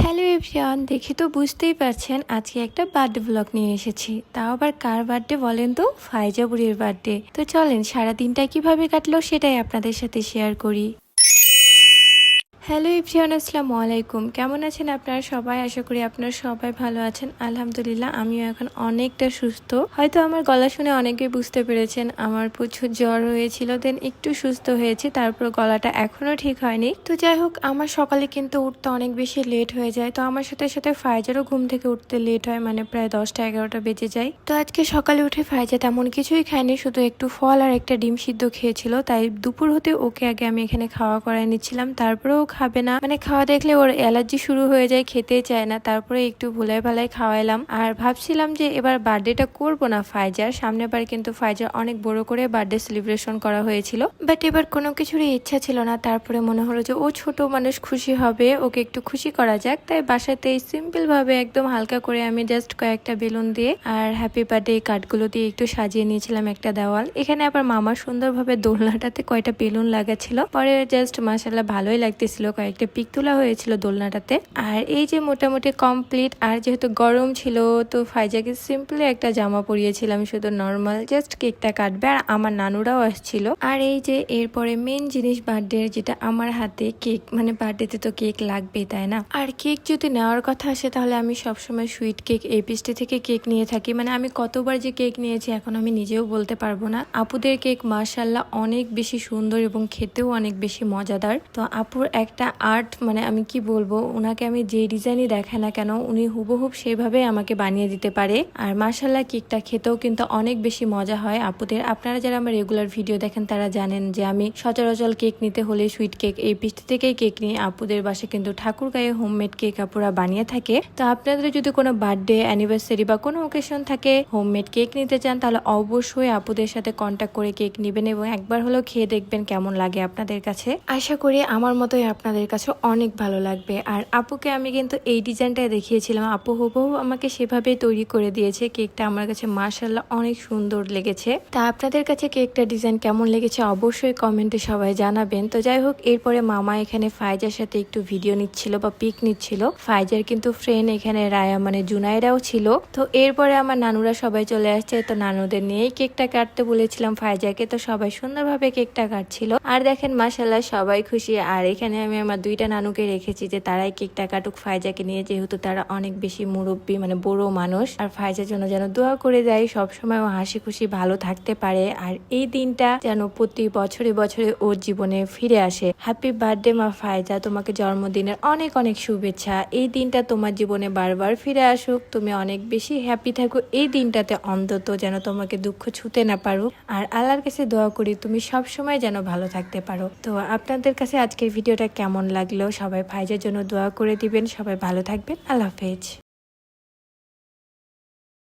Hello everyone, দেখে তো বুঝতেই পারছেন আজকে একটা বার্থডে ব্লগ নিয়ে এসেছি। তাও আবার কার বার্থডে বলেন তো? ফাইজা বুড়ির বার্থডে। তো চলেন সারা দিনটা কিভাবে কাটলো সেটাই আপনাদের সাথে শেয়ার করি। হ্যালো এভরিওয়ান, আসসালামু আলাইকুম। কেমন আছেন আপনারা সবাই? আশা করি আপনারা সবাই ভালো আছেন। আলহামদুলিল্লাহ, আমিও এখন অনেকটা সুস্থ। হয়তো আমার গলা শুনে অনেকেই বুঝতে পেরেছেন আমার প্রচুর জ্বর হয়েছিল, দেন একটু সুস্থ হয়েছি, তারপর গলাটা এখনো ঠিক হয়নি। তো যাই হোক, আমার সকালে কিন্তু উঠতে অনেক বেশি লেট হয়ে যায়। তো আমার সাথে সাথে ফাইজারও ঘুম থেকে উঠতে লেট হয়, মানে প্রায় 10টা-11টা বেজে যায়। তো আজকে সকালে উঠে ফাইজা তেমন কিছুই খায়নি, শুধু একটু ফল আর একটা ডিম সিদ্ধ খেয়েছিল। তাই দুপুর হতে ওকে আগে আমি এখানে খাওয়া করাই নিচ্ছিলাম, তারপরেও খাবে না, মানে খাওয়া দেখলে ওর অ্যালার্জি শুরু হয়ে যায়, খেতেই চায় না। তারপরে একটু ভুলাই ভালাই খাওয়াইলাম। আর ভাবছিলাম যে এবার বার্থডেটা করবো না ফাইজার, সামনের বার কিন্তু ফাইজার অনেক বড় করে বার্থডে সেলিব্রেশন করা হয়েছিল, বাট এবার কোনো কিছুরই ইচ্ছা ছিল না। তারপরে মনে হলো যে ও ছোট মানুষ, খুশি হবে, ওকে একটু খুশি করা যাক। তাই বাসাতে সিম্পল ভাবে একদম হালকা করে আমি জাস্ট কয়েকটা বেলুন দিয়ে আর হ্যাপি বার্থডে কার্ডগুলো দিয়ে একটু সাজিয়ে নিয়েছিলাম একটা দেওয়াল। এখানে আবার মামা সুন্দরভাবে দোলনাটাতে কয়টা বেলুন লাগাচ্ছিল, পরে জাস্ট মাশাআল্লাহ ভালোই লাগতেছিল। কয়েকটা পিক তোলা হয়েছিল দোলনাটাতে। আর এই যে মোটামুটি কমপ্লিট। আর যেহেতু গরম ছিল তো ফাইজাকে সিম্পলি একটা জামা পরিয়েছিলাম, শুধু নর্মাল, জাস্ট কেকটা কাটবে। আর আমার নানুরাও আসছিল। আর এই যে এরপরে মেন জিনিস বার্থডে, যেটা আমার হাতে কেক, মানে বার্থডেতে তো কেক লাগবেই তাই না। আর কেক যদি নেওয়ার কথা আসে তাহলে আমি সবসময় সুইট কেক এই পেস্ট্রি থেকে কেক নিয়ে থাকি। মানে আমি কতবার যে কেক নিয়েছি এখন আমি নিজেও বলতে পারবো না। আপুদের কেক মাশাআল্লাহ অনেক বেশি সুন্দর এবং খেতেও অনেক বেশি মজাদার। তো আপুর একটা আর্ট, মানে আমি কি বলবো, ওনাকে আমি যে ডিজাইনই দেখাই না কেন উনি হুবহুব সেভাবে আমাকে বানিয়ে দিতে পারে। আর মাশাআল্লাহ কেকটা খেতেও কিন্তু অনেক বেশি মজা হয় আপুদের। আপনারা যারা আমার রেগুলার ভিডিও দেখেন তারা জানেন যে আমি সচরাচর কেক নিতে হলে সুইট কেক এই পেস্ট্রি থেকেই কেক নিই। আপুদের বাসে কিন্তু ঠাকুর গায়ে হোমমেড কেক আপুরা বানিয়ে থাকে। তো আপনাদের যদি কোনো বার্থডে, অ্যানিভার্সারি বা কোনো ওকেশন থাকে, হোমমেড কেক নিতে চান, তাহলে অবশ্যই আপুদের সাথে কন্ট্যাক্ট করে কেক নেবেন এবং একবার হলেও খেয়ে দেখবেন কেমন লাগে আপনাদের কাছে। আশা করি আমার মতোই আপনাদের কাছে অনেক ভালো লাগবে। আর আপুকে আমি কিন্তু এই ডিজাইনটা দেখিয়েছিলাম, আপু হুবহু আমাকে সেভাবে তৈরি করে দিয়েছে। কেকটা আমার কাছে মাশাআল্লাহ অনেক সুন্দর লেগেছে। তা আপনাদের কাছে কেকটা ডিজাইন কেমন লেগেছে অবশ্যই কমেন্টে সবাই জানাবেন। তো যাই হোক, এরপরে মামা এখানে ফাইজার সাথে একটু ভিডিও নিচ্ছিল বা পিক নিচ্ছিল। ফাইজার কিন্তু ফ্রেন্ড এখানে রায়া, মানে জুনাইরাও ছিল। তো এরপরে আমার নানুরা সবাই চলে আসছে। তো নানুদের নিয়েই কেকটা কাটতে বলেছিলাম ফাইজাকে, তো সবাই সুন্দরভাবে কেকটা কাটছিল। আর দেখেন মাশাআল্লাহ সবাই খুশি। আর এখানে আমি আমার দুইটা নানুকে রেখেছি যে তারাই কেকটা কাটুক ফাইজাকে নিয়ে, যেহেতু তারা অনেক বেশি মুরব্বী, মানে বড় মানুষ। আর ফাইজার জন্য যেন দোয়া করে দেয়, সবসময় ও হাসি খুশি ভালো থাকতে পারে। আর এই দিনটা যেন প্রতি বছরে বছরে ওর জীবনে ফিরে আসে। হ্যাপি বার্থডে মা ফাইজা, তোমাকে জন্মদিনের অনেক অনেক শুভেচ্ছা। এই দিনটা তোমার জীবনে বারবার ফিরে আসুক, তুমি অনেক বেশি হ্যাপি থাকো এই দিনটাতে, অন্তত যেন তোমাকে দুঃখ ছুতে না পারো। আর আল্লাহর কাছে দোয়া করি তুমি সবসময় যেন ভালো থাকতে পারো। তো আপনাদের কাছে আজকের ভিডিওটা কেমন লাগলো সবাই ফাইজার জন্য দোয়া করে দিবেন। সবাই ভালো থাকবেন। আল্লাহ হাফেজ।